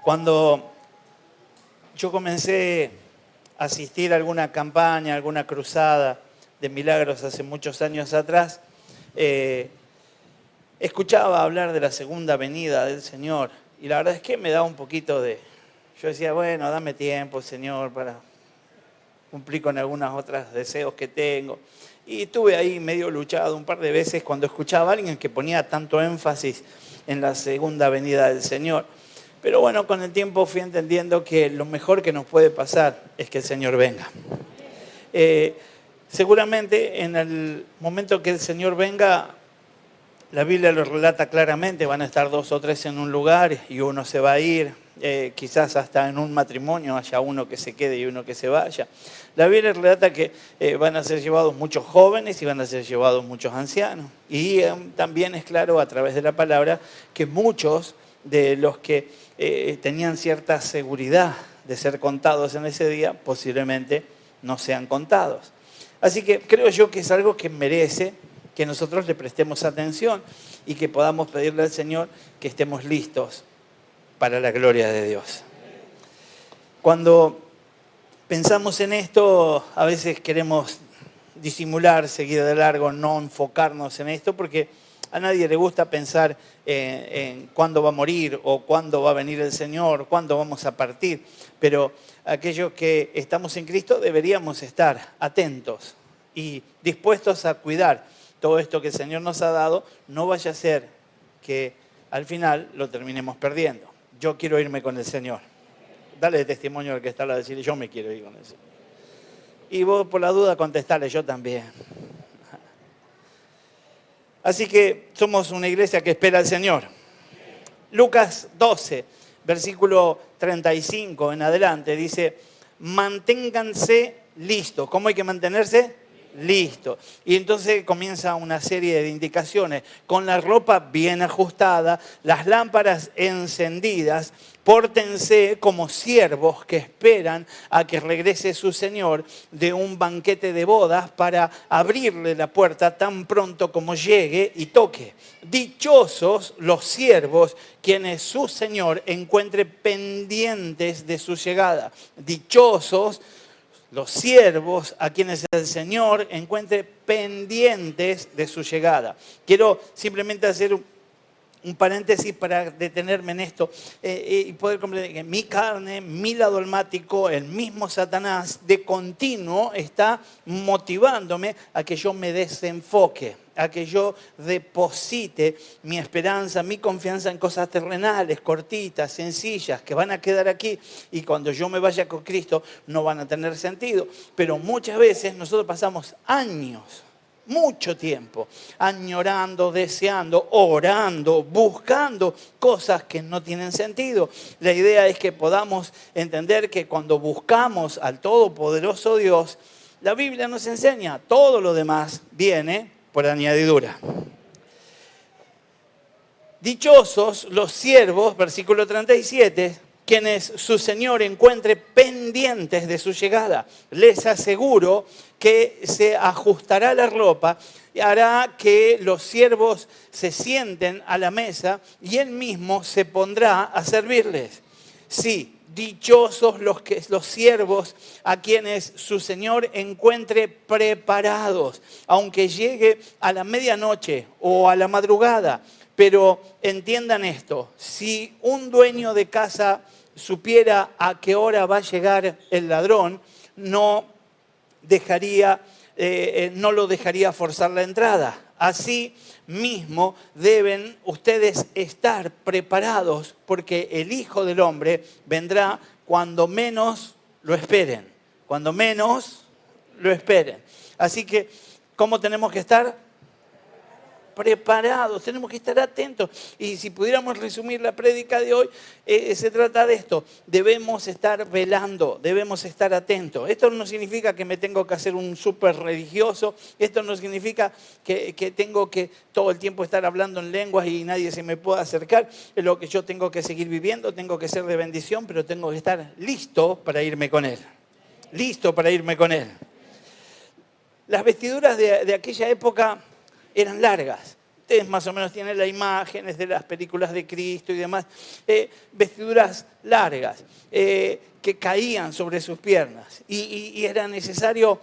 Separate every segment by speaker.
Speaker 1: Cuando yo comencé a asistir a alguna campaña, alguna cruzada de milagros hace muchos años atrás, escuchaba hablar de la segunda venida del Señor y la verdad es que me daba un poquito de... Yo decía, bueno, dame tiempo, Señor, para cumplir con algunos otros deseos que tengo. Y estuve ahí medio luchado un par de veces cuando escuchaba a alguien que ponía tanto énfasis en la segunda venida del Señor. Pero bueno, con el tiempo fui entendiendo que lo mejor que nos puede pasar es que el Señor venga. Seguramente en el momento que el Señor venga, la Biblia lo relata claramente, van a estar 2 o 3 en un lugar y uno se va a ir, quizás hasta en un matrimonio haya uno que se quede y uno que se vaya. La Biblia relata que van a ser llevados muchos jóvenes y van a ser llevados muchos ancianos. Y también es claro a través de la palabra que muchos de los que tenían cierta seguridad de ser contados en ese día, posiblemente no sean contados. Así que creo yo que es algo que merece que nosotros le prestemos atención y que podamos pedirle al Señor que estemos listos para la gloria de Dios. Cuando pensamos en esto, a veces queremos disimular, seguir de largo, no enfocarnos en esto, porque a nadie le gusta pensar en cuándo va a morir o cuándo va a venir el Señor, cuándo vamos a partir. Pero aquellos que estamos en Cristo deberíamos estar atentos y dispuestos a cuidar todo esto que el Señor nos ha dado. No vaya a ser que al final lo terminemos perdiendo. Yo quiero irme con el Señor. Dale testimonio al que está a decir, yo me quiero ir con el Señor. Y vos por la duda contestale, yo también. Así que somos una iglesia que espera al Señor. Lucas 12, versículo 35 en adelante, dice, manténganse listos. ¿Cómo hay que mantenerse? Listo. Y entonces comienza una serie de indicaciones. Con la ropa bien ajustada, las lámparas encendidas, pórtense como siervos que esperan a que regrese su Señor de un banquete de bodas para abrirle la puerta tan pronto como llegue y toque. Dichosos los siervos quienes su Señor encuentre pendientes de su llegada. Dichosos los siervos a quienes el Señor encuentre pendientes de su llegada. Quiero simplemente hacer un paréntesis para detenerme en esto y poder comprender que mi carne, mi lado almático, el mismo Satanás de continuo está motivándome a que yo me desenfoque, a que yo deposite mi esperanza, mi confianza en cosas terrenales, cortitas, sencillas, que van a quedar aquí y cuando yo me vaya con Cristo no van a tener sentido. Pero muchas veces nosotros pasamos años, mucho tiempo, añorando, deseando, orando, buscando cosas que no tienen sentido. La idea es que podamos entender que cuando buscamos al Todopoderoso Dios, la Biblia nos enseña, todo lo demás viene por añadidura. Dichosos los siervos, versículo 37, quienes su Señor encuentre pendientes de su llegada. Les aseguro que se ajustará la ropa y hará que los siervos se sienten a la mesa y Él mismo se pondrá a servirles. Sí, dichosos los siervos a quienes su Señor encuentre preparados, aunque llegue a la medianoche o a la madrugada. Pero entiendan esto, si un dueño de casa supiera a qué hora va a llegar el ladrón, no lo dejaría forzar la entrada. Así mismo deben ustedes estar preparados porque el Hijo del Hombre vendrá cuando menos lo esperen. Cuando menos lo esperen. Así que, ¿cómo tenemos que estar? Preparados, tenemos que estar atentos. Y si pudiéramos resumir la prédica de hoy, se trata de esto. Debemos estar velando, debemos estar atentos. Esto no significa que me tengo que hacer un súper religioso. Esto no significa que tengo que todo el tiempo estar hablando en lenguas y nadie se me pueda acercar. Es lo que yo tengo que seguir viviendo, tengo que ser de bendición, pero tengo que estar listo para irme con Él. Listo para irme con Él. Las vestiduras de aquella época eran largas. ustedes más o menos tienen las imágenes de las películas de Cristo y demás, vestiduras largas que caían sobre sus piernas. Y era necesario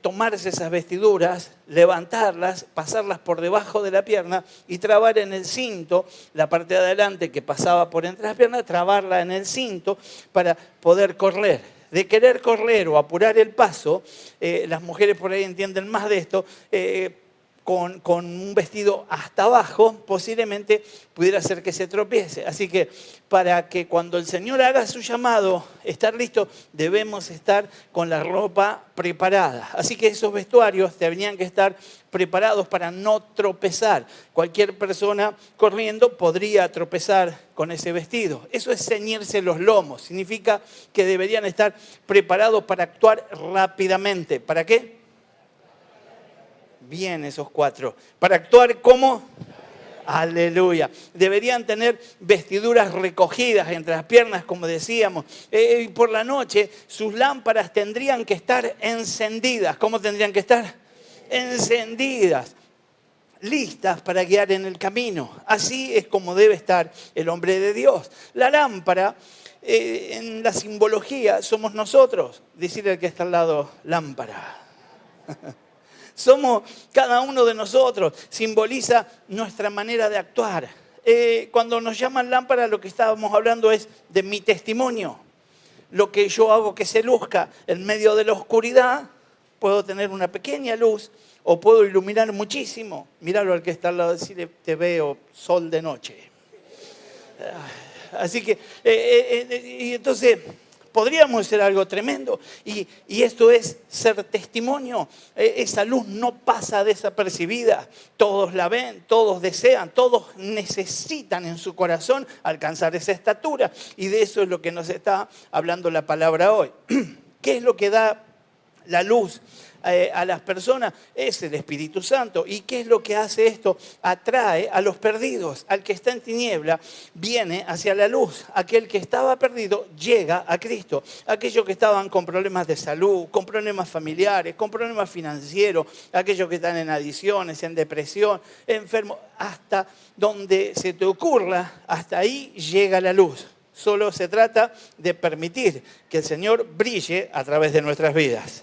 Speaker 1: tomarse esas vestiduras, levantarlas, pasarlas por debajo de la pierna y trabar en el cinto, la parte de adelante que pasaba por entre las piernas, trabarla en el cinto para poder correr. De querer correr o apurar el paso, las mujeres por ahí entienden más de esto, con un vestido hasta abajo, posiblemente pudiera ser que se tropiece. Así que para que cuando el Señor haga su llamado, estar listo, debemos estar con la ropa preparada. Así que esos vestuarios tenían que estar preparados para no tropezar. Cualquier persona corriendo podría tropezar con ese vestido. Eso es ceñirse los lomos. Significa que deberían estar preparados para actuar rápidamente. ¿Para qué? Bien, esos 4. Para actuar como... Aleluya. Deberían tener vestiduras recogidas entre las piernas, como decíamos. Y por la noche sus lámparas tendrían que estar encendidas. ¿Cómo tendrían que estar? Encendidas. Listas para guiar en el camino. Así es como debe estar el hombre de Dios. La lámpara, en la simbología, somos nosotros. Decirle al que está al lado, lámpara. Somos cada uno de nosotros, simboliza nuestra manera de actuar. Cuando nos llaman lámpara, lo que estábamos hablando es de mi testimonio. Lo que yo hago que se luzca en medio de la oscuridad, puedo tener una pequeña luz o puedo iluminar muchísimo. Míralo al que está al lado, decirle, te veo sol de noche. Así que, y entonces... podríamos hacer algo tremendo y esto es ser testimonio. Esa luz no pasa desapercibida. Todos la ven, todos desean, todos necesitan en su corazón alcanzar esa estatura. Y de eso es lo que nos está hablando la palabra hoy. ¿Qué es lo que da la luz a las personas? Es el Espíritu Santo. ¿Y qué es lo que hace esto? Atrae a los perdidos. Al que está en tiniebla viene hacia la luz. Aquel que estaba perdido llega a Cristo. Aquellos que estaban con problemas de salud, con problemas familiares, con problemas financieros, aquellos que están en adicciones, en depresión, enfermos, hasta donde se te ocurra, hasta ahí llega la luz. Solo se trata de permitir que el Señor brille a través de nuestras vidas.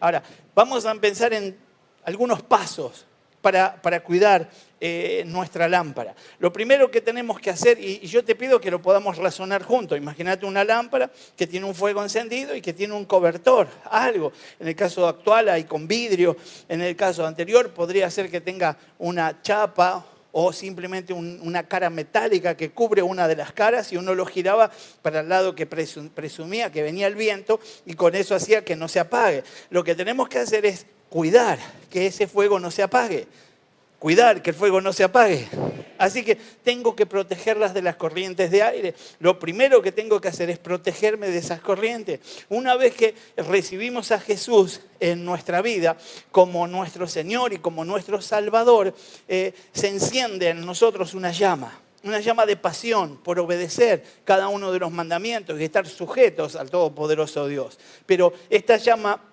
Speaker 1: Ahora, vamos a pensar en algunos pasos para cuidar nuestra lámpara. Lo primero que tenemos que hacer, y yo te pido que lo podamos razonar juntos. Imagínate una lámpara que tiene un fuego encendido y que tiene un cobertor, algo. En el caso actual hay con vidrio, en el caso anterior podría ser que tenga una chapa o simplemente una cara metálica que cubre una de las caras y uno lo giraba para el lado que presumía que venía el viento y con eso hacía que no se apague. Lo que tenemos que hacer es cuidar que ese fuego no se apague. Cuidar que el fuego no se apague. Así que tengo que protegerlas de las corrientes de aire. Lo primero que tengo que hacer es protegerme de esas corrientes. Una vez que recibimos a Jesús en nuestra vida como nuestro Señor y como nuestro Salvador, se enciende en nosotros una llama de pasión por obedecer cada uno de los mandamientos y estar sujetos al Todopoderoso Dios. Pero esta llama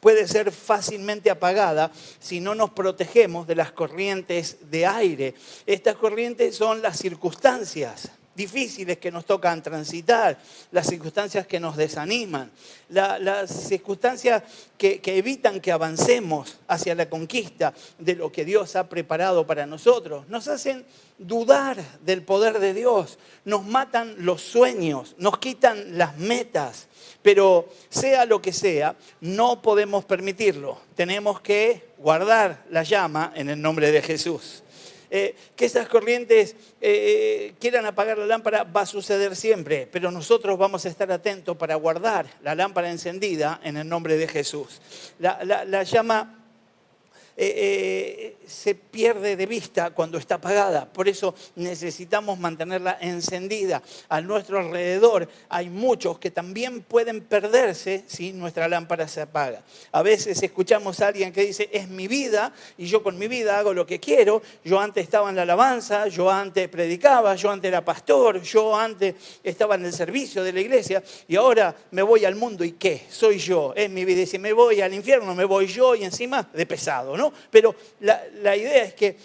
Speaker 1: puede ser fácilmente apagada si no nos protegemos de las corrientes de aire. Estas corrientes son las circunstancias difíciles que nos tocan transitar, las circunstancias que nos desaniman, las circunstancias que evitan que avancemos hacia la conquista de lo que Dios ha preparado para nosotros. Nos hacen dudar del poder de Dios, nos matan los sueños, nos quitan las metas. Pero sea lo que sea, no podemos permitirlo. Tenemos que guardar la llama en el nombre de Jesús. Que esas corrientes quieran apagar la lámpara va a suceder siempre, pero nosotros vamos a estar atentos para guardar la lámpara encendida en el nombre de Jesús. La llama se pierde de vista cuando está apagada. Por eso necesitamos mantenerla encendida. A nuestro alrededor hay muchos que también pueden perderse si nuestra lámpara se apaga. A veces escuchamos a alguien que dice, es mi vida y yo con mi vida hago lo que quiero. Yo antes estaba en la alabanza, yo antes predicaba, yo antes era pastor, yo antes estaba en el servicio de la iglesia y ahora me voy al mundo y ¿qué? Soy yo, es mi vida. Y si me voy al infierno, me voy yo y encima de pesado, ¿no? Pero la idea es que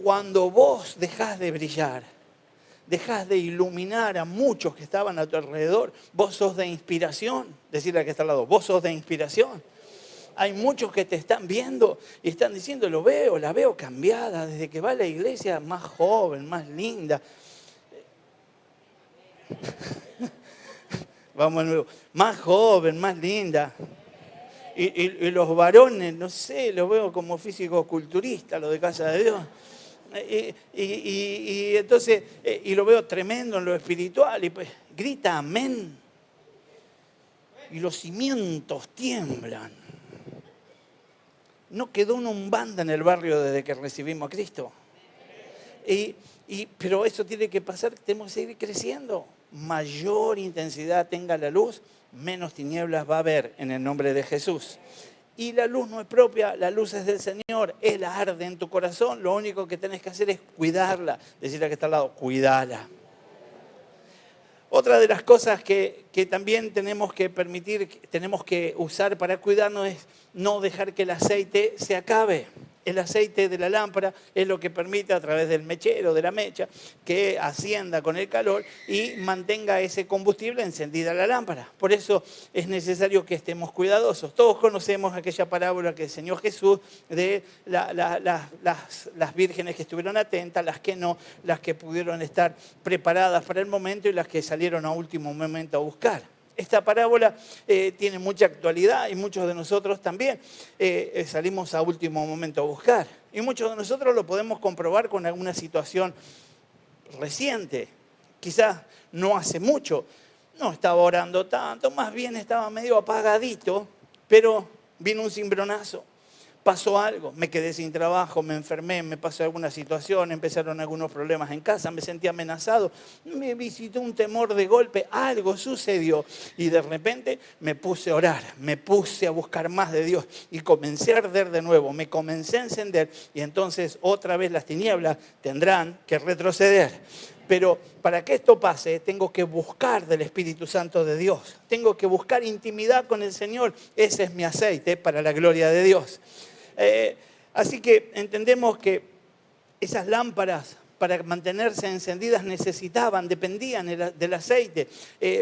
Speaker 1: cuando vos dejás de brillar, dejás de iluminar a muchos que estaban a tu alrededor, vos sos de inspiración. Decirle al que está al lado, vos sos de inspiración. Hay muchos que te están viendo y están diciendo, la veo cambiada desde que va a la iglesia, más joven, más linda. Vamos de nuevo, más joven, más linda. Y los varones, no sé, los veo como físico-culturistas, los de Casa de Dios. Y entonces, y lo veo tremendo en lo espiritual, y pues grita amén. Y los cimientos tiemblan. No quedó una umbanda en el barrio desde que recibimos a Cristo. Pero eso tiene que pasar, tenemos que seguir creciendo. Mayor intensidad tenga la luz, menos tinieblas va a haber en el nombre de Jesús. Y la luz no es propia, la luz es del Señor, Él arde en tu corazón, lo único que tenés que hacer es cuidarla. Decirle a que está al lado, cuidala. Otra de las cosas que también tenemos que permitir, tenemos que usar para cuidarnos es no dejar que el aceite se acabe. El aceite de la lámpara es lo que permite a través del mechero, de la mecha, que ascienda con el calor y mantenga ese combustible encendida la lámpara. Por eso es necesario que estemos cuidadosos. Todos conocemos aquella parábola que enseñó Jesús de las vírgenes que estuvieron atentas, las que no, las que pudieron estar preparadas para el momento y las que salieron a último momento a buscar. Esta parábola tiene mucha actualidad y muchos de nosotros también salimos a último momento a buscar. Y muchos de nosotros lo podemos comprobar con alguna situación reciente. Quizás no hace mucho, no estaba orando tanto, más bien estaba medio apagadito, pero vino un cimbronazo. Pasó algo, me quedé sin trabajo, me enfermé, me pasó alguna situación, empezaron algunos problemas en casa, me sentí amenazado, me visitó un temor de golpe, algo sucedió y de repente me puse a orar, me puse a buscar más de Dios y comencé a arder de nuevo, me comencé a encender y entonces otra vez las tinieblas tendrán que retroceder. Pero para que esto pase, tengo que buscar del Espíritu Santo de Dios, tengo que buscar intimidad con el Señor, ese es mi aceite para la gloria de Dios. Así que entendemos que esas lámparas para mantenerse encendidas dependían del aceite.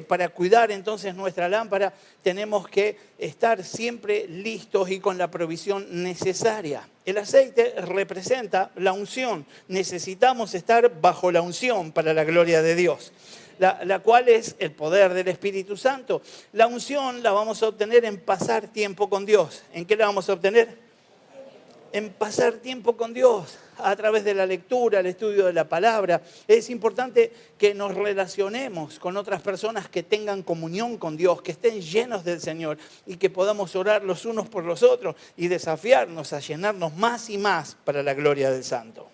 Speaker 1: Para cuidar entonces nuestra lámpara tenemos que estar siempre listos y con la provisión necesaria. El aceite representa la unción. Necesitamos estar bajo la unción para la gloria de Dios. La cual es el poder del Espíritu Santo. La unción la vamos a obtener en pasar tiempo con Dios. ¿En qué la vamos a obtener? En pasar tiempo con Dios, a través de la lectura, el estudio de la palabra. Es importante que nos relacionemos con otras personas que tengan comunión con Dios, que estén llenos del Señor y que podamos orar los unos por los otros y desafiarnos a llenarnos más y más para la gloria del Santo.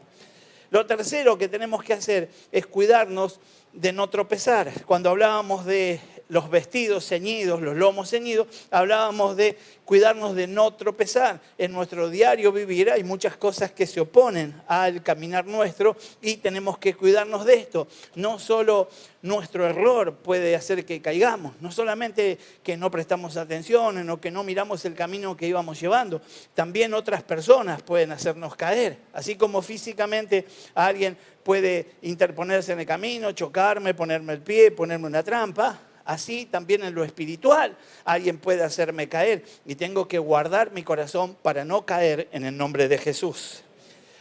Speaker 1: Lo tercero que tenemos que hacer es cuidarnos de no tropezar. Cuando hablábamos de los vestidos ceñidos, los lomos ceñidos, hablábamos de cuidarnos de no tropezar. En nuestro diario vivir hay muchas cosas que se oponen al caminar nuestro y tenemos que cuidarnos de esto. No solo nuestro error puede hacer que caigamos, no solamente que no prestamos atención o que no miramos el camino que íbamos llevando, también otras personas pueden hacernos caer. Así como físicamente alguien puede interponerse en el camino, chocarme, ponerme el pie, ponerme una trampa, así también en lo espiritual alguien puede hacerme caer y tengo que guardar mi corazón para no caer en el nombre de Jesús.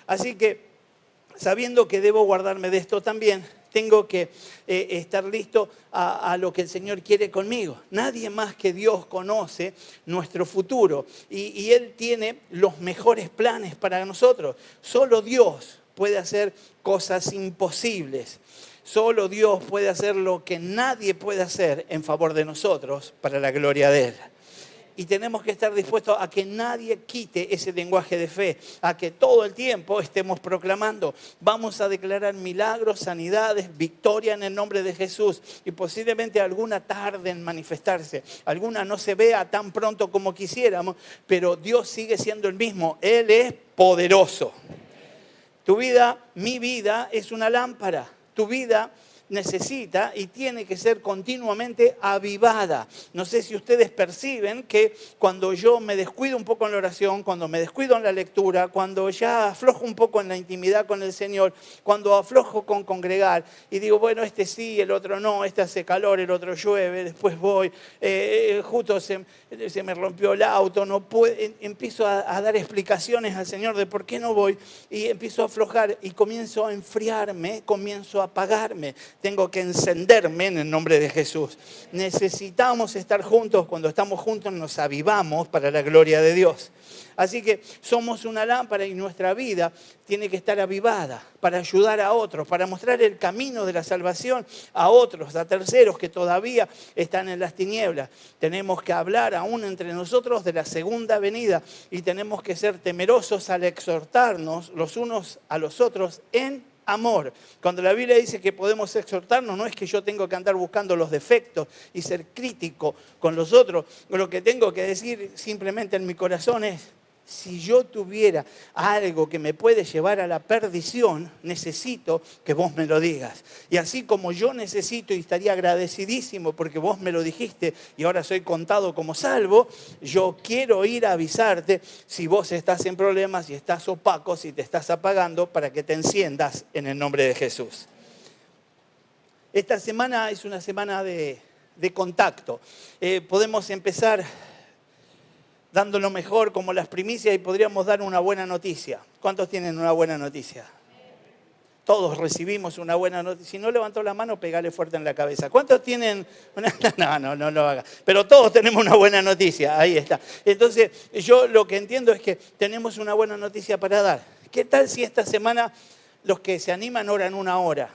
Speaker 1: Así que, sabiendo que debo guardarme de esto también, tengo que estar listo a lo que el Señor quiere conmigo. Nadie más que Dios conoce nuestro futuro y Él tiene los mejores planes para nosotros. Solo Dios puede hacer cosas imposibles. Solo Dios puede hacer lo que nadie puede hacer en favor de nosotros para la gloria de Él. Y tenemos que estar dispuestos a que nadie quite ese lenguaje de fe, a que todo el tiempo estemos proclamando. Vamos a declarar milagros, sanidades, victoria en el nombre de Jesús. Y posiblemente alguna tarde en manifestarse, alguna no se vea tan pronto como quisiéramos, pero Dios sigue siendo el mismo. Él es poderoso. Tu vida, mi vida, es una lámpara. Tu vida necesita y tiene que ser continuamente avivada. No sé si ustedes perciben que cuando yo me descuido un poco en la oración, cuando me descuido en la lectura, cuando ya aflojo un poco en la intimidad con el Señor, cuando aflojo con congregar y digo, bueno, este sí, el otro no, este hace calor, el otro llueve, después voy, justo se me rompió el auto, no puedo, empiezo a dar explicaciones al Señor de por qué no voy y empiezo a aflojar y comienzo a enfriarme, comienzo a apagarme. Tengo que encenderme en el nombre de Jesús. Necesitamos estar juntos. Cuando estamos juntos nos avivamos para la gloria de Dios. Así que somos una lámpara y nuestra vida tiene que estar avivada para ayudar a otros, para mostrar el camino de la salvación a otros, a terceros que todavía están en las tinieblas. Tenemos que hablar aún entre nosotros de la segunda venida y tenemos que ser temerosos al exhortarnos los unos a los otros en amor. Cuando la Biblia dice que podemos exhortarnos, no es que yo tengo que andar buscando los defectos y ser crítico con los otros. Lo que tengo que decir simplemente en mi corazón es, si yo tuviera algo que me puede llevar a la perdición, necesito que vos me lo digas. Y así como yo necesito y estaría agradecidísimo porque vos me lo dijiste y ahora soy contado como salvo, yo quiero ir a avisarte si vos estás en problemas, si estás opaco, si te estás apagando, para que te enciendas en el nombre de Jesús. Esta semana es una semana de contacto. Podemos empezar dando lo mejor como las primicias y podríamos dar una buena noticia. ¿Cuántos tienen una buena noticia? Todos recibimos una buena noticia. Si no levantó la mano, pegale fuerte en la cabeza. ¿Cuántos tienen una? No lo haga. Pero todos tenemos una buena noticia. Ahí está. Entonces, yo lo que entiendo es que tenemos una buena noticia para dar. ¿Qué tal si esta semana los que se animan oran 1 hora,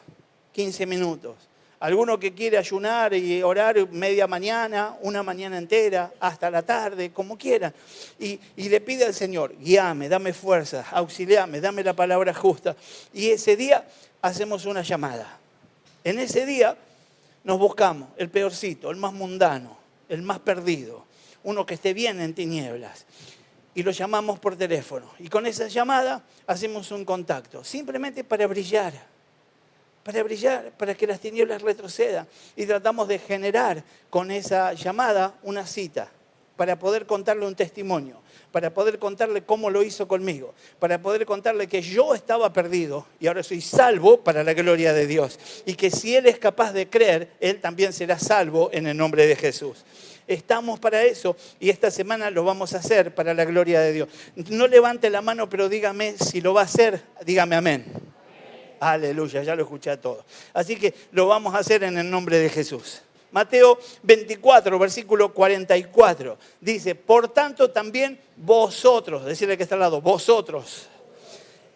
Speaker 1: 15 minutos? Alguno que quiere ayunar y orar media mañana, una mañana entera, hasta la tarde, como quieran. Y le pide al Señor, guíame, dame fuerza, auxiliame, dame la palabra justa. Y ese día hacemos una llamada. En ese día nos buscamos el peorcito, el más mundano, el más perdido, uno que esté bien en tinieblas. Y lo llamamos por teléfono. Y con esa llamada hacemos un contacto, simplemente para brillar, para que las tinieblas retrocedan. Y tratamos de generar con esa llamada una cita, para poder contarle un testimonio, para poder contarle cómo lo hizo conmigo, para poder contarle que yo estaba perdido y ahora soy salvo para la gloria de Dios. Y que si Él es capaz de creer, Él también será salvo en el nombre de Jesús. Estamos para eso y esta semana lo vamos a hacer para la gloria de Dios. No levante la mano, pero dígame si lo va a hacer, dígame amén. Aleluya, ya lo escuché a todos. Así que lo vamos a hacer en el nombre de Jesús. Mateo 24, versículo 44, dice, por tanto también vosotros, decirle que está al lado, vosotros,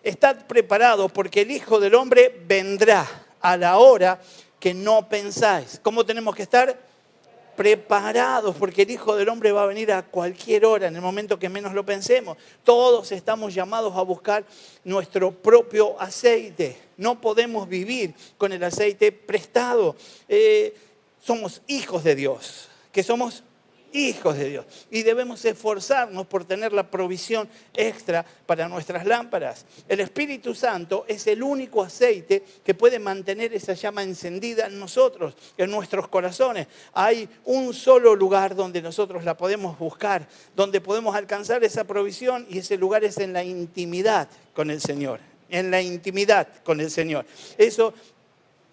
Speaker 1: estad preparados porque el Hijo del Hombre vendrá a la hora que no pensáis. ¿Cómo tenemos que estar? Preparados, porque el Hijo del Hombre va a venir a cualquier hora, en el momento que menos lo pensemos. Todos estamos llamados a buscar nuestro propio aceite. No podemos vivir con el aceite prestado. Somos hijos de Dios. ¿Qué somos? Hijos de Dios. Y debemos esforzarnos por tener la provisión extra para nuestras lámparas. El Espíritu Santo es el único aceite que puede mantener esa llama encendida en nosotros, en nuestros corazones. Hay un solo lugar donde nosotros la podemos buscar, donde podemos alcanzar esa provisión, y ese lugar es en la intimidad con el Señor. En la intimidad con el Señor.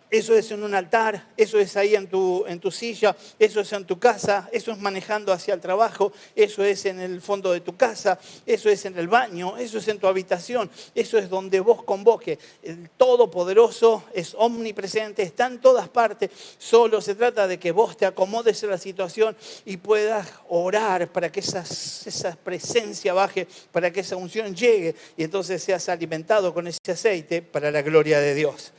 Speaker 1: Eso es en un altar, eso es ahí en tu silla, eso es en tu casa, eso es manejando hacia el trabajo, eso es en el fondo de tu casa, eso es en el baño, eso es en tu habitación, eso es donde vos convoques. El Todopoderoso es omnipresente, está en todas partes, solo se trata de que vos te acomodes en la situación y puedas orar para que esa presencia baje, para que esa unción llegue y entonces seas alimentado con ese aceite para la gloria de Dios.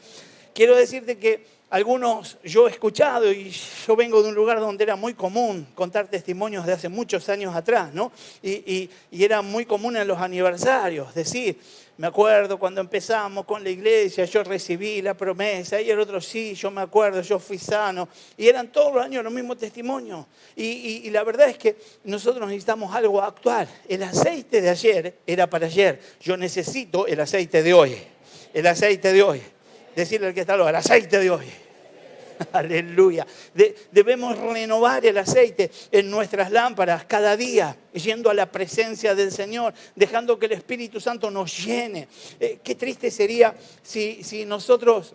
Speaker 1: Quiero decirte que algunos, yo he escuchado y yo vengo de un lugar donde era muy común contar testimonios de hace muchos años atrás, ¿no? Y era muy común en los aniversarios decir, me acuerdo cuando empezamos con la iglesia, yo recibí la promesa, y el otro sí, yo me acuerdo, yo fui sano. Y eran todos los años los mismos testimonios. Y la verdad es que nosotros necesitamos algo actual. El aceite de ayer era para ayer. Yo necesito el aceite de hoy. El aceite de hoy. Decirle al que está al lado, el aceite de hoy. Aleluya. Debemos renovar el aceite en nuestras lámparas cada día, yendo a la presencia del Señor, dejando que el Espíritu Santo nos llene. Qué triste sería si nosotros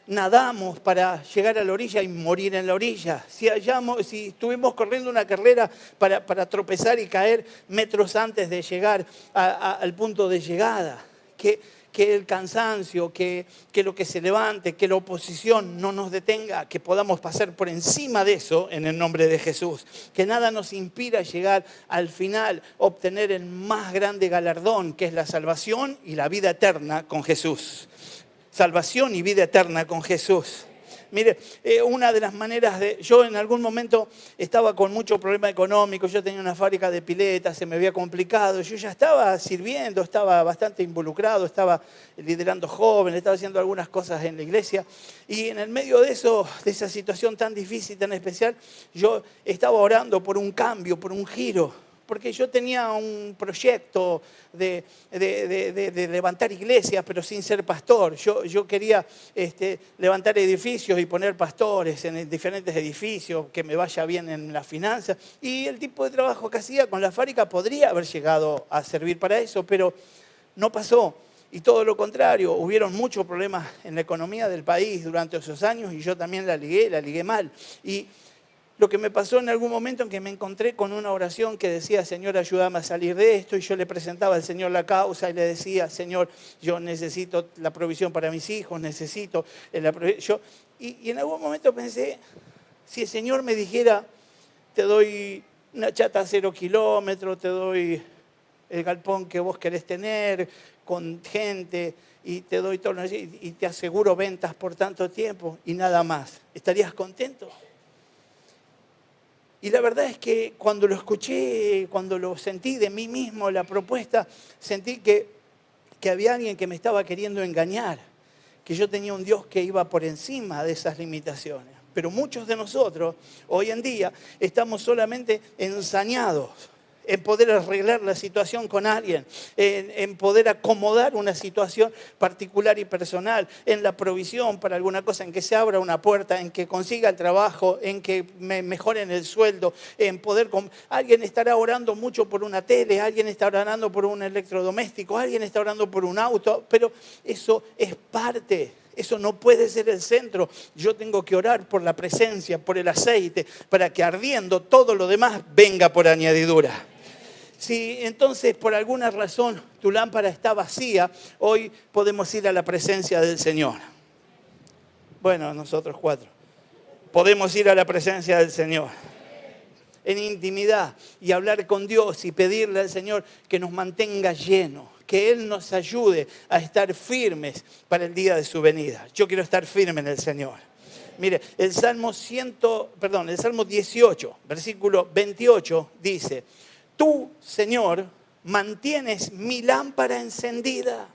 Speaker 1: nadamos para llegar a la orilla y morir en la orilla. Si estuvimos corriendo una carrera para tropezar y caer metros antes de llegar al punto de llegada. Que el cansancio, que lo que se levante, que la oposición no nos detenga, que podamos pasar por encima de eso en el nombre de Jesús. Que nada nos impida llegar al final, obtener el más grande galardón, que es la salvación y la vida eterna con Jesús. Salvación y vida eterna con Jesús. Mire, una de las maneras yo en algún momento estaba con mucho problema económico, yo tenía una fábrica de piletas, se me había complicado, yo ya estaba sirviendo, estaba bastante involucrado, estaba liderando jóvenes, estaba haciendo algunas cosas en la iglesia y en el medio de esa situación tan difícil, tan especial, yo estaba orando por un cambio, por un giro. Porque yo tenía un proyecto de levantar iglesias, pero sin ser pastor. Yo quería levantar edificios y poner pastores en diferentes edificios, que me vaya bien en las finanzas. Y el tipo de trabajo que hacía con la fábrica podría haber llegado a servir para eso, pero no pasó. Y todo lo contrario, hubieron muchos problemas en la economía del país durante esos años y yo también la ligué mal. Y lo que me pasó en algún momento en que me encontré con una oración que decía, Señor, ayúdame a salir de esto, y yo le presentaba al Señor la causa y le decía, Señor, yo necesito la provisión para mis hijos, necesito la provisión. Y en algún momento pensé, si el Señor me dijera, te doy una chata a 0 kilómetros, te doy el galpón que vos querés tener, con gente, y te doy todo, y te aseguro ventas por tanto tiempo, y nada más, ¿estarías contento? Y la verdad es que cuando lo escuché, cuando lo sentí de mí mismo, la propuesta, sentí que había alguien que me estaba queriendo engañar, que yo tenía un Dios que iba por encima de esas limitaciones. Pero muchos de nosotros, hoy en día, estamos solamente ensañados en poder arreglar la situación con alguien, en poder acomodar una situación particular y personal, en la provisión para alguna cosa, en que se abra una puerta, en que consiga el trabajo, en que me mejoren el sueldo, en poder... Alguien estará orando mucho por una tele, alguien está orando por un electrodoméstico, alguien está orando por un auto, pero eso es parte. Eso no puede ser el centro. Yo tengo que orar por la presencia, por el aceite, para que ardiendo todo lo demás venga por añadidura. Si entonces por alguna razón tu lámpara está vacía, hoy podemos ir a la presencia del Señor. Bueno, nosotros 4. Podemos ir a la presencia del Señor en intimidad y hablar con Dios y pedirle al Señor que nos mantenga llenos, que Él nos ayude a estar firmes para el día de su venida. Yo quiero estar firme en el Señor. Mire, el Salmo 18, versículo 28 dice: Tú, Señor, mantienes mi lámpara encendida.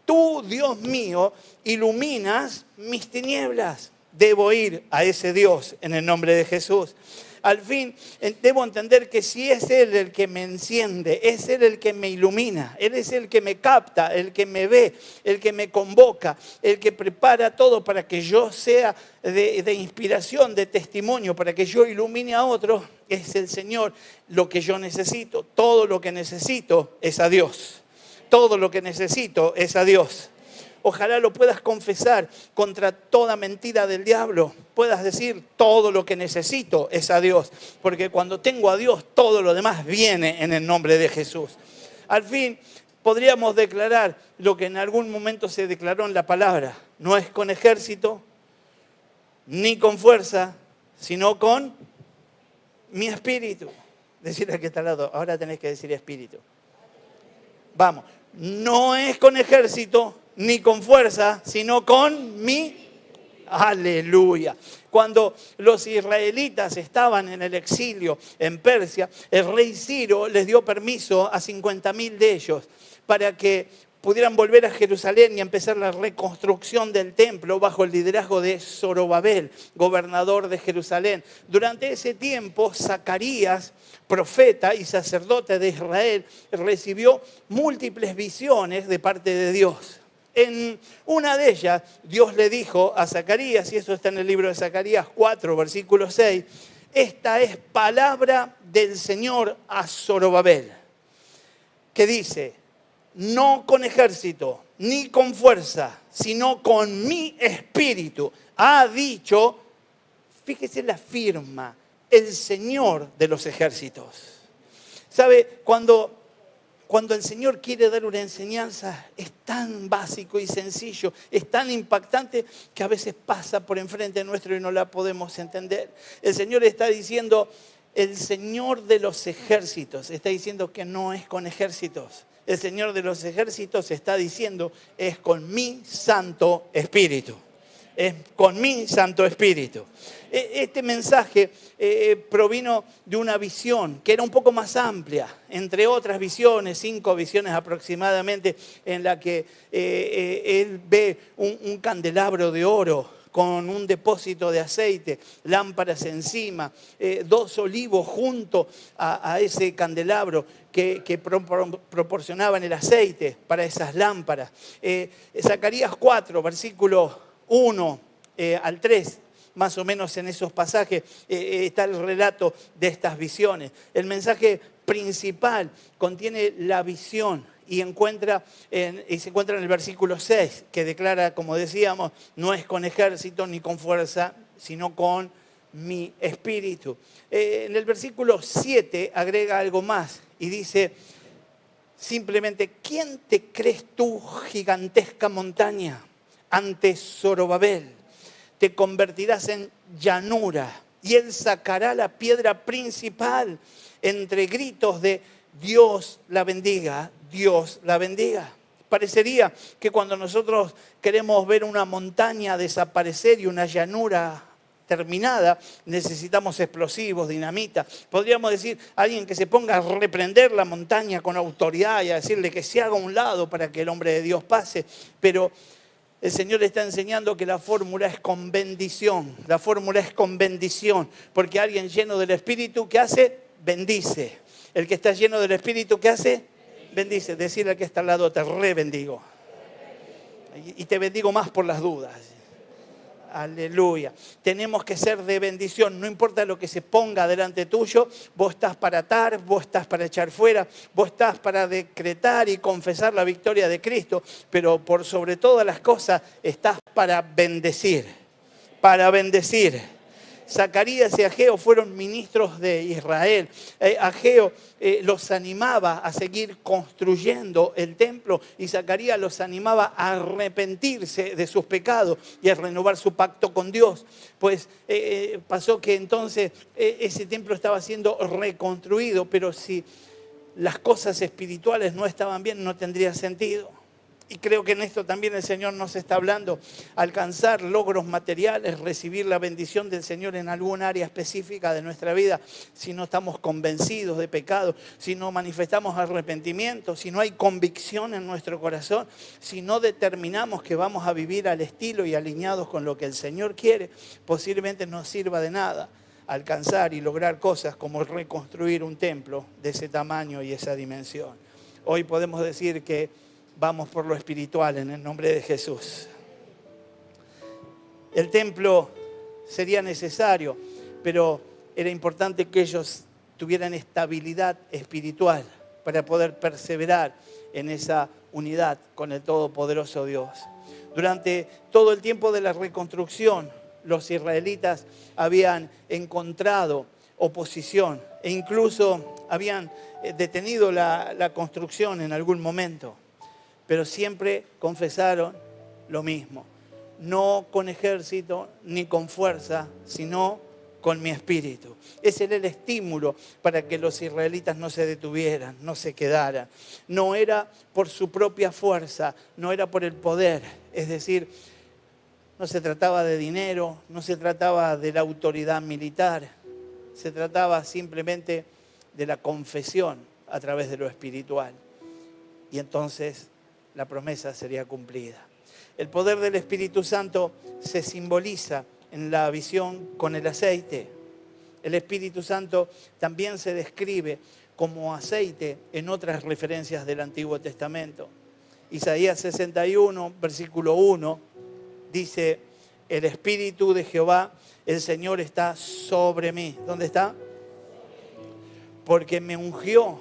Speaker 1: Tú, Dios mío, iluminas mis tinieblas. Debo ir a ese Dios en el nombre de Jesús. Al fin, debo entender que si es Él el que me enciende, es Él el que me ilumina, Él es el que me capta, el que me ve, el que me convoca, el que prepara todo para que yo sea de inspiración, de testimonio, para que yo ilumine a otros, es el Señor lo que yo necesito. Todo lo que necesito es a Dios. Todo lo que necesito es a Dios. Ojalá lo puedas confesar contra toda mentira del diablo. Puedas decir, todo lo que necesito es a Dios. Porque cuando tengo a Dios, todo lo demás viene en el nombre de Jesús. Al fin, podríamos declarar lo que en algún momento se declaró en la palabra. No es con ejército, ni con fuerza, sino con mi espíritu. Decir al que está al lado, ahora tenés que decir espíritu. Vamos, no es con ejército, ni con fuerza, sino con mi... Aleluya. Cuando los israelitas estaban en el exilio en Persia, el rey Ciro les dio permiso a 50.000 de ellos para que pudieran volver a Jerusalén y empezar la reconstrucción del templo bajo el liderazgo de Zorobabel, gobernador de Jerusalén. Durante ese tiempo, Zacarías, profeta y sacerdote de Israel, recibió múltiples visiones de parte de Dios. En una de ellas, Dios le dijo a Zacarías, y eso está en el libro de Zacarías 4, versículo 6, esta es palabra del Señor a Zorobabel, que dice, no con ejército, ni con fuerza, sino con mi espíritu, ha dicho, fíjese la firma, el Señor de los ejércitos. ¿Sabe? Cuando el Señor quiere dar una enseñanza, es tan básico y sencillo, es tan impactante que a veces pasa por enfrente nuestro y no la podemos entender. El Señor está diciendo, el Señor de los ejércitos, está diciendo que no es con ejércitos. El Señor de los ejércitos está diciendo, es con mi Santo Espíritu. Es con mi Santo Espíritu. Este mensaje provino de una visión que era un poco más amplia, entre otras visiones, 5 visiones aproximadamente, en la que él ve un candelabro de oro con un depósito de aceite, lámparas encima, 2 olivos junto a ese candelabro que proporcionaban el aceite para esas lámparas. Zacarías 4, versículo 1 al 3, más o menos en esos pasajes está el relato de estas visiones. El mensaje principal contiene la visión y se encuentra en el versículo 6, que declara, como decíamos, no es con ejército ni con fuerza, sino con mi espíritu. En el versículo 7 agrega algo más y dice simplemente, ¿quién te crees tú, gigantesca montaña? Ante Zorobabel te convertirás en llanura y él sacará la piedra principal entre gritos de Dios la bendiga, Dios la bendiga. Parecería que cuando nosotros queremos ver una montaña desaparecer y una llanura terminada, necesitamos explosivos, dinamita. Podríamos decir, alguien que se ponga a reprender la montaña con autoridad y a decirle que se haga a un lado para que el hombre de Dios pase, pero el Señor está enseñando que la fórmula es con bendición. La fórmula es con bendición. Porque alguien lleno del Espíritu, ¿qué hace? Bendice. El que está lleno del Espíritu, ¿qué hace? Bendice. Decirle al que está al lado, te rebendigo. Y te bendigo más por las dudas. Aleluya. Tenemos que ser de bendición. No importa lo que se ponga delante tuyo, vos estás para atar, vos estás para echar fuera, vos estás para decretar y confesar la victoria de Cristo, pero por sobre todas las cosas estás para bendecir. Para bendecir. Zacarías y Ageo fueron ministros de Israel. Ageo los animaba a seguir construyendo el templo y Zacarías los animaba a arrepentirse de sus pecados y a renovar su pacto con Dios. Pues pasó que entonces ese templo estaba siendo reconstruido, pero si las cosas espirituales no estaban bien, no tendría sentido. Y creo que en esto también el Señor nos está hablando. Alcanzar logros materiales, recibir la bendición del Señor en algún área específica de nuestra vida, si no estamos convencidos de pecado, si no manifestamos arrepentimiento, si no hay convicción en nuestro corazón, si no determinamos que vamos a vivir al estilo y alineados con lo que el Señor quiere, posiblemente no sirva de nada alcanzar y lograr cosas como reconstruir un templo de ese tamaño y esa dimensión. Hoy podemos decir que vamos por lo espiritual en el nombre de Jesús. El templo sería necesario, pero era importante que ellos tuvieran estabilidad espiritual para poder perseverar en esa unidad con el Todopoderoso Dios. Durante todo el tiempo de la reconstrucción, los israelitas habían encontrado oposición e incluso habían detenido la construcción en algún momento. Pero siempre confesaron lo mismo. No con ejército ni con fuerza, sino con mi espíritu. Ese era el estímulo para que los israelitas no se detuvieran, no se quedaran. No era por su propia fuerza, no era por el poder. Es decir, no se trataba de dinero, no se trataba de la autoridad militar. Se trataba simplemente de la confesión a través de lo espiritual. Y entonces la promesa sería cumplida. El poder del Espíritu Santo se simboliza en la visión con el aceite. El Espíritu Santo también se describe como aceite en otras referencias del Antiguo Testamento. Isaías 61, versículo 1, dice, el Espíritu de Jehová, el Señor está sobre mí. ¿Dónde está? Porque me ungió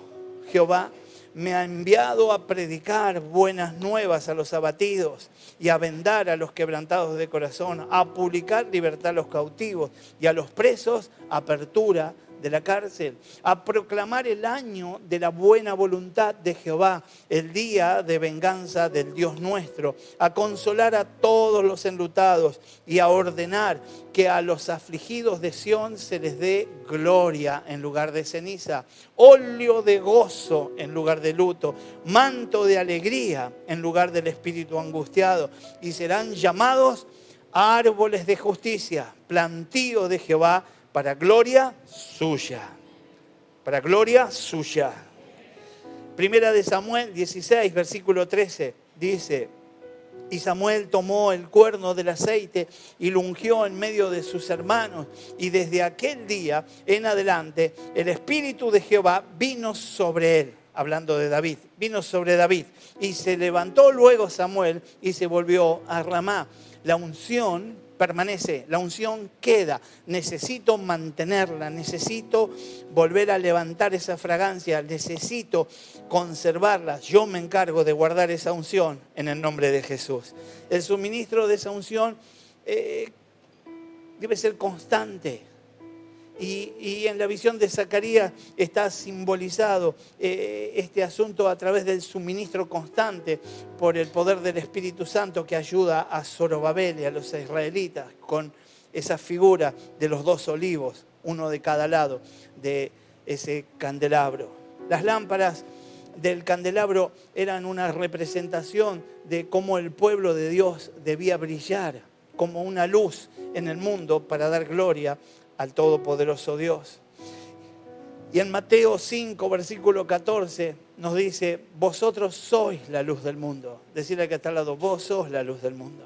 Speaker 1: Jehová, me ha enviado a predicar buenas nuevas a los abatidos y a vendar a los quebrantados de corazón, a publicar libertad a los cautivos y a los presos apertura de la cárcel, a proclamar el año de la buena voluntad de Jehová, el día de venganza del Dios nuestro, a consolar a todos los enlutados y a ordenar que a los afligidos de Sión se les dé gloria en lugar de ceniza, óleo de gozo en lugar de luto, manto de alegría en lugar del espíritu angustiado, y serán llamados árboles de justicia, plantío de Jehová, para gloria suya. Para gloria suya. Primera de Samuel 16, versículo 13, dice, y Samuel tomó el cuerno del aceite y lo ungió en medio de sus hermanos. Y desde aquel día en adelante el Espíritu de Jehová vino sobre él. Hablando de David, vino sobre David. Y se levantó luego Samuel y se volvió a Ramá. La unción permanece, la unción queda. Necesito mantenerla, necesito volver a levantar esa fragancia, necesito conservarla. Yo me encargo de guardar esa unción en el nombre de Jesús. El suministro de esa unción debe ser constante. Y en la visión de Zacarías está simbolizado este asunto a través del suministro constante por el poder del Espíritu Santo que ayuda a Zorobabel y a los israelitas con esa figura de los dos olivos, uno de cada lado de ese candelabro. Las lámparas del candelabro eran una representación de cómo el pueblo de Dios debía brillar como una luz en el mundo para dar gloria al Todopoderoso Dios. Y en Mateo 5, versículo 14, nos dice, vosotros sois la luz del mundo. Decirle al que está al lado, vos sos la luz del mundo.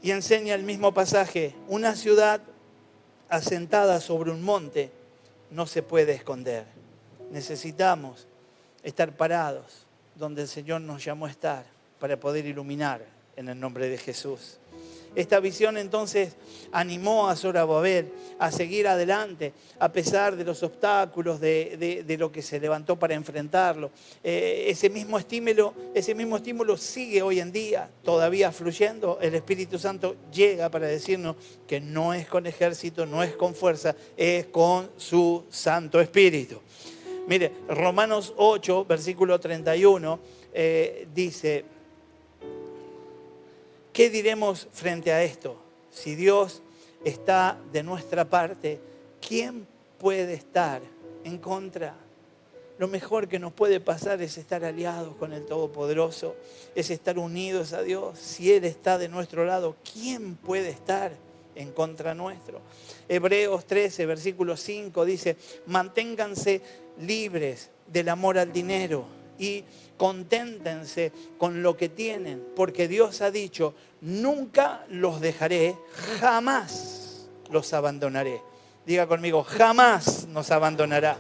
Speaker 1: Y enseña el mismo pasaje, una ciudad asentada sobre un monte no se puede esconder. Necesitamos estar parados donde el Señor nos llamó a estar para poder iluminar en el nombre de Jesús. Esta visión entonces animó a Zorobabel a seguir adelante a pesar de los obstáculos, de lo que se levantó para enfrentarlo. Ese mismo estímulo sigue hoy en día todavía fluyendo. El Espíritu Santo llega para decirnos que no es con ejército, no es con fuerza, es con su Santo Espíritu. Mire, Romanos 8, versículo 31, dice, ¿qué diremos frente a esto? Si Dios está de nuestra parte, ¿quién puede estar en contra? Lo mejor que nos puede pasar es estar aliados con el Todopoderoso, es estar unidos a Dios. Si Él está de nuestro lado, ¿quién puede estar en contra nuestro? Hebreos 13, versículo 5 dice, manténganse libres del amor al dinero y conténtense con lo que tienen, porque Dios ha dicho, nunca los dejaré, jamás los abandonaré. Diga conmigo, jamás nos abandonará.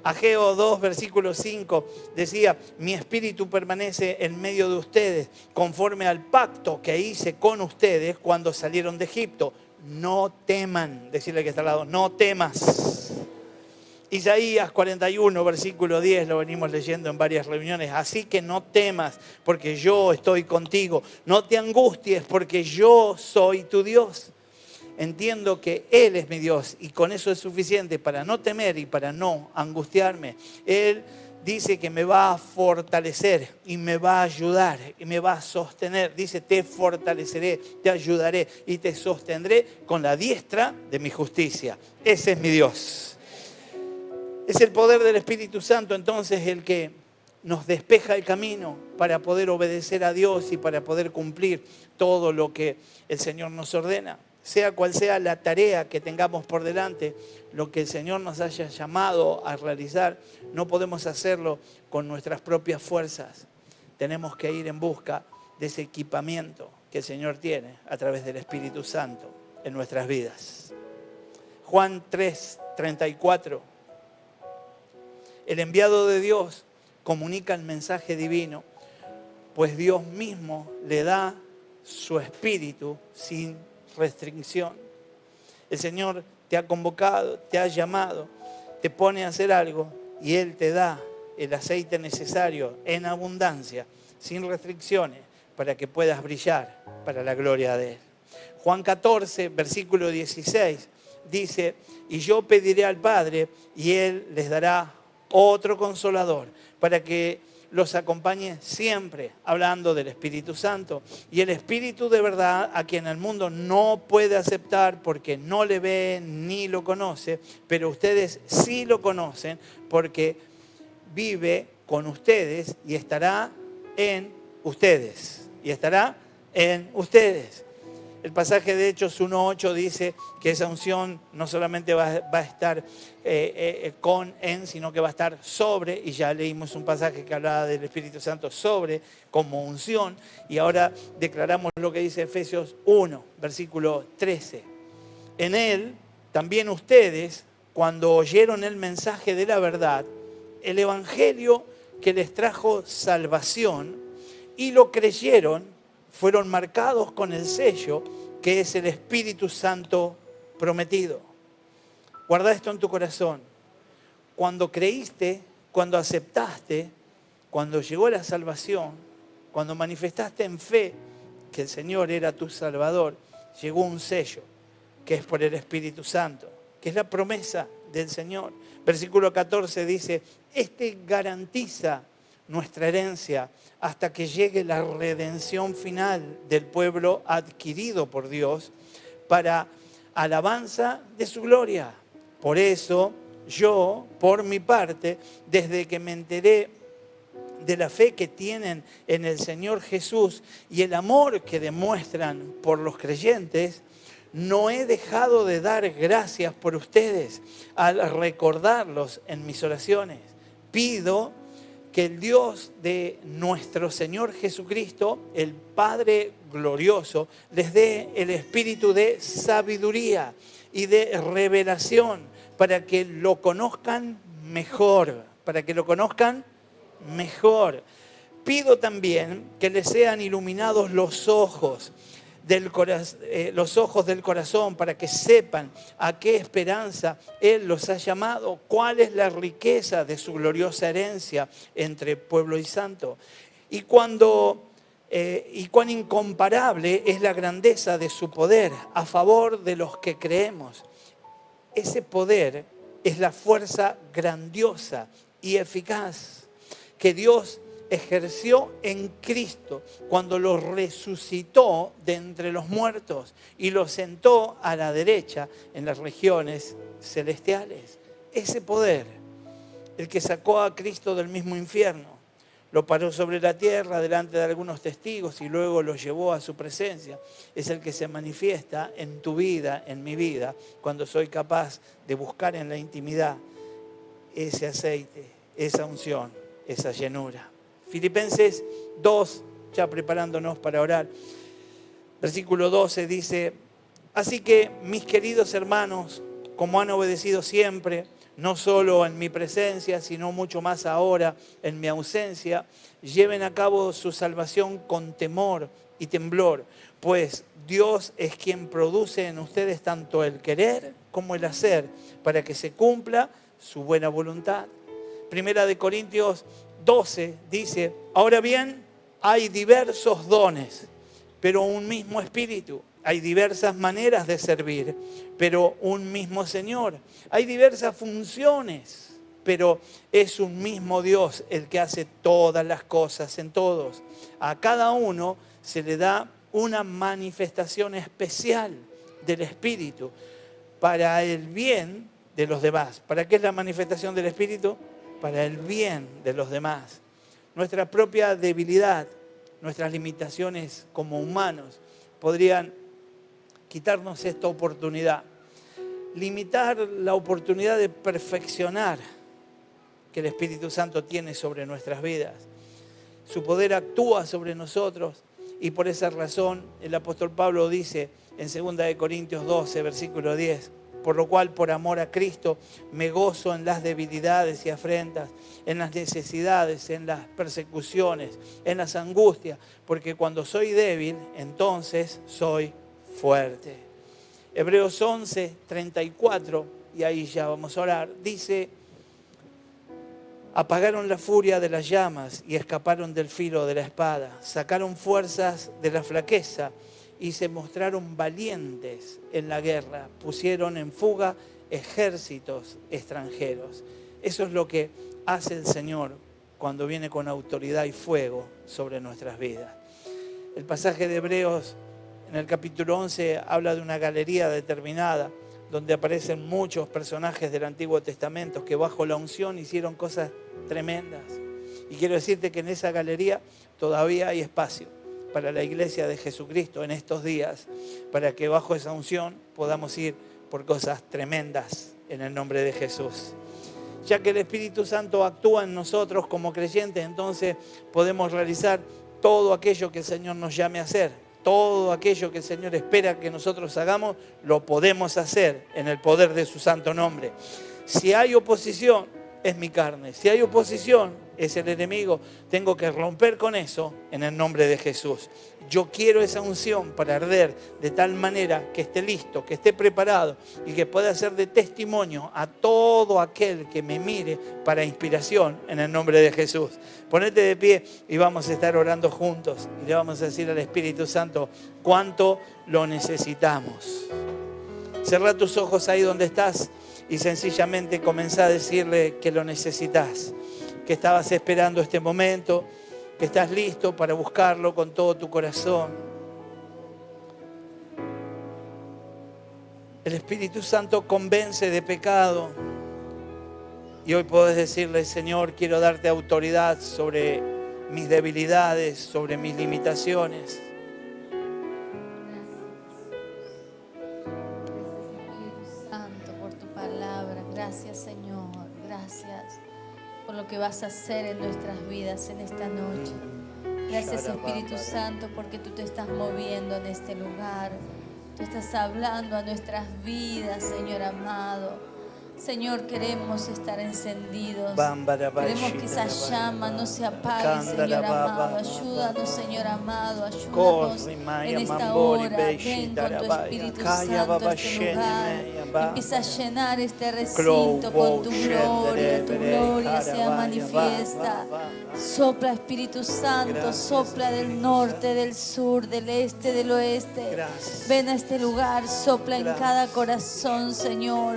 Speaker 1: Ageo 2, versículo 5 decía, mi espíritu permanece en medio de ustedes, conforme al pacto que hice con ustedes cuando salieron de Egipto. No teman, decirle que está al lado, no temas. Isaías 41, versículo 10, lo venimos leyendo en varias reuniones. Así que no temas, porque yo estoy contigo. No te angusties, porque yo soy tu Dios. Entiendo que Él es mi Dios y con eso es suficiente para no temer y para no angustiarme. Él dice que me va a fortalecer y me va a ayudar y me va a sostener. Dice, te fortaleceré, te ayudaré y te sostendré con la diestra de mi justicia. Ese es mi Dios. Es el poder del Espíritu Santo entonces el que nos despeja el camino para poder obedecer a Dios y para poder cumplir todo lo que el Señor nos ordena. Sea cual sea la tarea que tengamos por delante, lo que el Señor nos haya llamado a realizar, no podemos hacerlo con nuestras propias fuerzas. Tenemos que ir en busca de ese equipamiento que el Señor tiene a través del Espíritu Santo en nuestras vidas. Juan 3, 34. El enviado de Dios comunica el mensaje divino, pues Dios mismo le da su espíritu sin restricción. El Señor te ha convocado, te ha llamado, te pone a hacer algo y Él te da el aceite necesario en abundancia, sin restricciones, para que puedas brillar para la gloria de Él. Juan 14, versículo 16, dice, y yo pediré al Padre y Él les dará otro consolador, para que los acompañe siempre, hablando del Espíritu Santo. Y el Espíritu de verdad, a quien el mundo no puede aceptar porque no le ve ni lo conoce, pero ustedes sí lo conocen porque vive con ustedes y estará en ustedes. Y estará en ustedes. El pasaje de Hechos 1:8 dice que esa unción no solamente va a estar sino que va a estar sobre, y ya leímos un pasaje que hablaba del Espíritu Santo sobre como unción, y ahora declaramos lo que dice Efesios 1, versículo 13. En Él también ustedes, cuando oyeron el mensaje de la verdad, el evangelio que les trajo salvación, y lo creyeron, fueron marcados con el sello que es el Espíritu Santo prometido. Guarda esto en tu corazón. Cuando creíste, cuando aceptaste, cuando llegó la salvación, cuando manifestaste en fe que el Señor era tu Salvador, llegó un sello que es por el Espíritu Santo, que es la promesa del Señor. Versículo 14 dice, este garantiza nuestra herencia hasta que llegue la redención final del pueblo adquirido por Dios para alabanza de su gloria. Por eso yo, por mi parte, desde que me enteré de la fe que tienen en el Señor Jesús y el amor que demuestran por los creyentes, no he dejado de dar gracias por ustedes al recordarlos en mis oraciones. Pido que el Dios de nuestro Señor Jesucristo, el Padre glorioso, les dé el espíritu de sabiduría y de revelación para que lo conozcan mejor, Pido también que les sean iluminados los ojos del corazón para que sepan a qué esperanza Él los ha llamado, cuál es la riqueza de su gloriosa herencia entre pueblo y santo, y cuán incomparable es la grandeza de su poder a favor de los que creemos. Ese poder es la fuerza grandiosa y eficaz que Dios ejerció en Cristo cuando lo resucitó de entre los muertos y lo sentó a la derecha en las regiones celestiales. Ese poder, el que sacó a Cristo del mismo infierno, lo paró sobre la tierra delante de algunos testigos y luego lo llevó a su presencia, es el que se manifiesta en tu vida, en mi vida, cuando soy capaz de buscar en la intimidad ese aceite, esa unción, esa llenura. Filipenses 2, ya preparándonos para orar, versículo 12 dice, así que mis queridos hermanos, como han obedecido siempre, no solo en mi presencia, sino mucho más ahora en mi ausencia, lleven a cabo su salvación con temor y temblor, pues Dios es quien produce en ustedes tanto el querer como el hacer, para que se cumpla su buena voluntad. Primera de Corintios 12 dice, ahora bien, hay diversos dones, pero un mismo espíritu. Hay diversas maneras de servir, pero un mismo Señor. Hay diversas funciones, pero es un mismo Dios el que hace todas las cosas en todos. A cada uno se le da una manifestación especial del Espíritu para el bien de los demás. ¿Para qué es la manifestación del Espíritu? Para el bien de los demás. Nuestra propia debilidad, nuestras limitaciones como humanos podrían quitarnos esta oportunidad, limitar la oportunidad de perfeccionar que el Espíritu Santo tiene sobre nuestras vidas. Su poder actúa sobre nosotros y por esa razón el apóstol Pablo dice en 2 Corintios 12, versículo 10, por lo cual por amor a Cristo me gozo en las debilidades y afrentas, en las necesidades, en las persecuciones, en las angustias, porque cuando soy débil, entonces soy fuerte. Hebreos 11, 34, y ahí ya vamos a orar, dice: apagaron la furia de las llamas y escaparon del filo de la espada, sacaron fuerzas de la flaqueza y se mostraron valientes en la guerra, pusieron en fuga ejércitos extranjeros. Eso es lo que hace el Señor cuando viene con autoridad y fuego sobre nuestras vidas. El pasaje de Hebreos en el capítulo 11 habla de una galería determinada donde aparecen muchos personajes del Antiguo Testamento que bajo la unción hicieron cosas tremendas. Y quiero decirte que en esa galería todavía hay espacio para la iglesia de Jesucristo en estos días, para que bajo esa unción podamos ir por cosas tremendas en el nombre de Jesús. Ya que el Espíritu Santo actúa en nosotros como creyentes, entonces podemos realizar todo aquello que el Señor nos llame a hacer. Todo aquello que el Señor espera que nosotros hagamos, lo podemos hacer en el poder de su santo nombre. Si hay oposición, es mi carne. Si hay oposición, es el enemigo. Tengo que romper con eso en el nombre de Jesús. Yo quiero esa unción para arder de tal manera que esté listo, que esté preparado y que pueda ser de testimonio a todo aquel que me mire para inspiración en el nombre de Jesús. Ponete de pie y vamos a estar orando juntos y le vamos a decir al Espíritu Santo cuánto lo necesitamos. Cerrá tus ojos ahí donde estás y sencillamente comenzá a decirle que lo necesitas, que estabas esperando este momento, que estás listo para buscarlo con todo tu corazón. El Espíritu Santo convence de pecado y hoy podés decirle: Señor, quiero darte autoridad sobre mis debilidades, sobre mis limitaciones.
Speaker 2: Gracias, Señor, gracias por lo que vas a hacer en nuestras vidas en esta noche. Gracias, Espíritu Santo, porque tú te estás moviendo en este lugar. Tú estás hablando a nuestras vidas, Señor amado. Señor, queremos estar encendidos. Queremos que esa llama no se apague, Señor amado. Ayúdanos, Señor amado. Ayúdanos en esta hora. Ven con tu Espíritu Santo a este lugar. Empieza a llenar este recinto con tu gloria. Tu gloria sea manifiesta. Sopla, Espíritu Santo. Sopla del norte, del sur, del este, del oeste. Ven a este lugar. Sopla en cada corazón, Señor.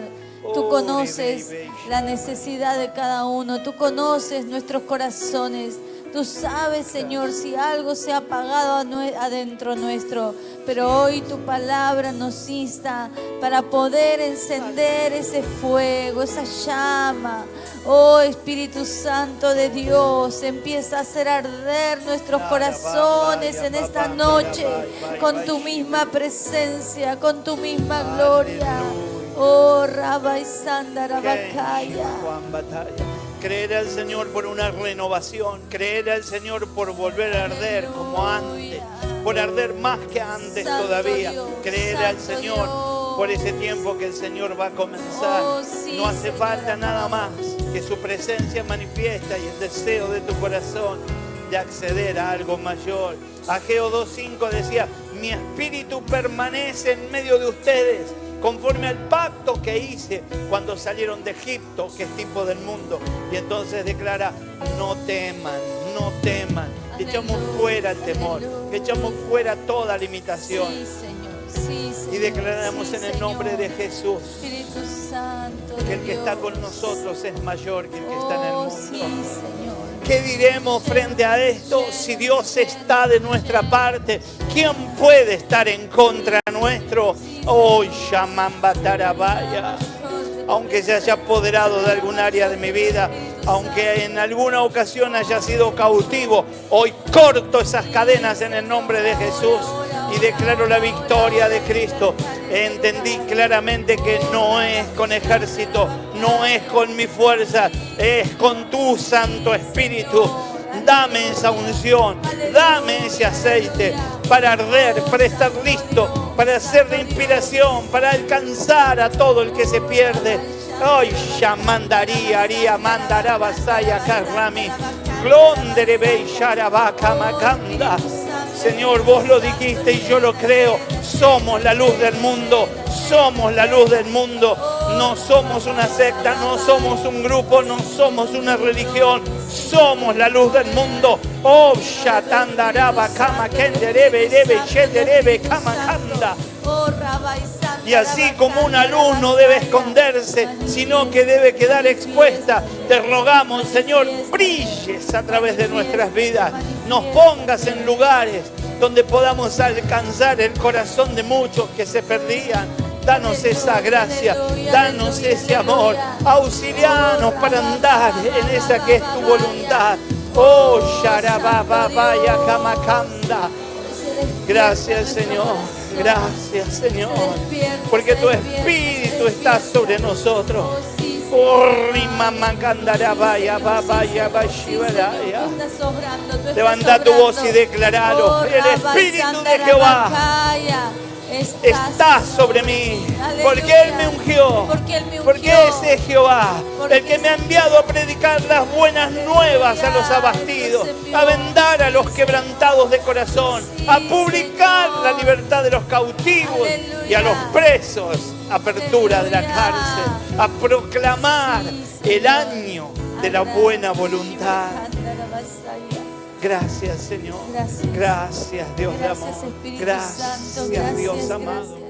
Speaker 2: Tú conoces la necesidad de cada uno. Tú conoces nuestros corazones. Tú sabes, Señor, si algo se ha apagado adentro nuestro. Pero hoy tu palabra nos insta para poder encender ese fuego, esa llama. Oh, Espíritu Santo de Dios, empieza a hacer arder nuestros corazones en esta noche con tu misma presencia, con tu misma gloria. Oh, Rabba y Sanda, Rabakaya.
Speaker 1: Creer al Señor por una renovación. Creer al Señor por volver a arder como antes. Por arder más que antes todavía. Creer al Señor por ese tiempo que el Señor va a comenzar. No hace falta nada más que su presencia manifiesta y el deseo de tu corazón de acceder a algo mayor. Ageo 2:5 decía: mi espíritu permanece en medio de ustedes, conforme al pacto que hice cuando salieron de Egipto, que es tipo del mundo. Y entonces declara: no teman, no teman. Echamos fuera el temor, echamos fuera toda limitación.
Speaker 2: Sí, Señor. Sí, Señor.
Speaker 1: Y declaramos en el nombre de Jesús
Speaker 2: Espíritu Santo,
Speaker 1: que el que está con nosotros es mayor que el que está en el mundo.
Speaker 2: Sí, Señor.
Speaker 1: ¿Qué diremos frente a esto? Si Dios está de nuestra parte, ¿quién puede estar en contra nuestro? Oh, Shamambatarabaya. Aunque se haya apoderado de algún área de mi vida, aunque en alguna ocasión haya sido cautivo, hoy corto esas cadenas en el nombre de Jesús y declaro la victoria de Cristo. Entendí claramente que no es con ejército, no es con mi fuerza, es con tu Santo Espíritu. Dame esa unción, dame ese aceite, para arder, para estar listo, para ser de inspiración, para alcanzar a todo el que se pierde. Hoy Shamandaría, Aría, Mandara, Basaya, Karrami, Glonderebe, Sharabaka, Makanda. Señor, vos lo dijiste y yo lo creo. Somos la luz del mundo. Somos la luz del mundo. No somos una secta, no somos un grupo, no somos una religión. Somos la luz del mundo. Oh, Shatandaraba, Kama, Kenderebe, Rebe, Shenderebe, Kama, Kanda. Y así como una luz no debe esconderse, sino que debe quedar expuesta, te rogamos, Señor, brilles a través de nuestras vidas. Nos pongas en lugares donde podamos alcanzar el corazón de muchos que se perdían. Danos esa gracia, danos ese amor. Auxilianos para andar en esa que es tu voluntad. Oh, Sharababaya Kamakanda. Gracias, Señor. Gracias, Señor. Porque tu Espíritu está sobre nosotros. Levanta tu voz y declaralo. El Espíritu de Jehová está sobre mí, porque Él me ungió, porque ese es Jehová, el que me ha enviado a predicar las buenas nuevas a los abatidos, a vendar a los quebrantados de corazón, a publicar la libertad de los cautivos y a los presos, apertura de la cárcel, a proclamar el año de la buena voluntad. Gracias, Señor. Gracias, Dios de amor. Gracias, Dios amado.